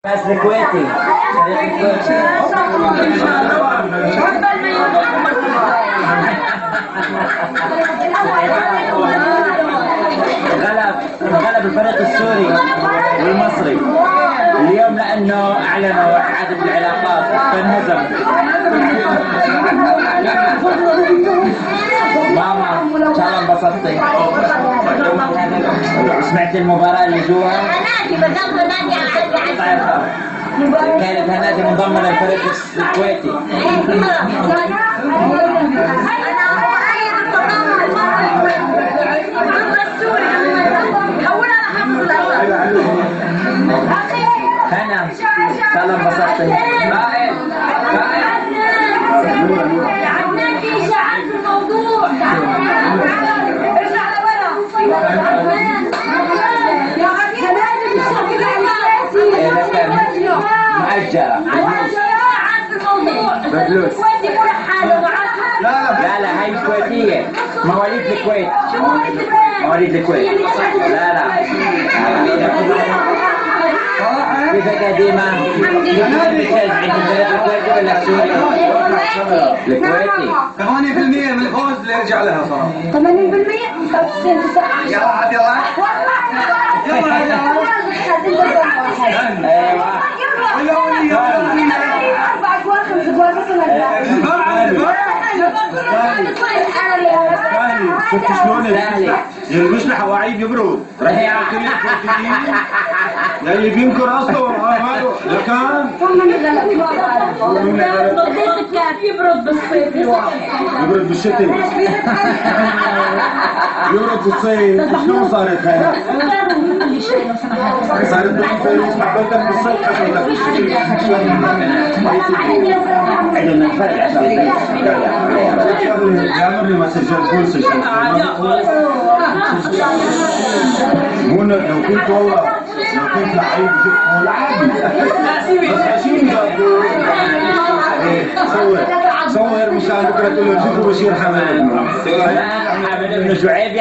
بس الكويتي غلب الفريق السوري والمصري اليوم لانه اعلنوا اعاده العلاقات فانهزم. ماما ان شاء الله انبسطتي. سمعت المباراه اللي جوا؟ كانت هنادي منضمه للفريق الكويتي. هنا ان شاء الله انبسطتي. مؤجرة بفلوس. لا لا هاي كويتية، مواليد الكويت. مواليد الكويت. لا لا كيفك قديمة؟ بتشجعي الفريق الكويتي ولا السوري؟ الكويتي 8% من الفوز اللي يرجع لها صراحة. 80% يلا عاد يلا. شفت شلون يلبسنا حواعيد يبرد اللي بينكر اصلا لكان يبرد بالصيف يبرد بالشتاء يبرد بالصيف. شلون صارت هاي؟ صارت بالصيف حبيتك بالصيف حبيتك بالشتاء. يعمل ما سجل كل سجل مو لو كنت والله لو كنت لعيب جبت هو العادي بس عشان صور مشان بكره تقول له شوفوا بشير حمد ابن شعيب.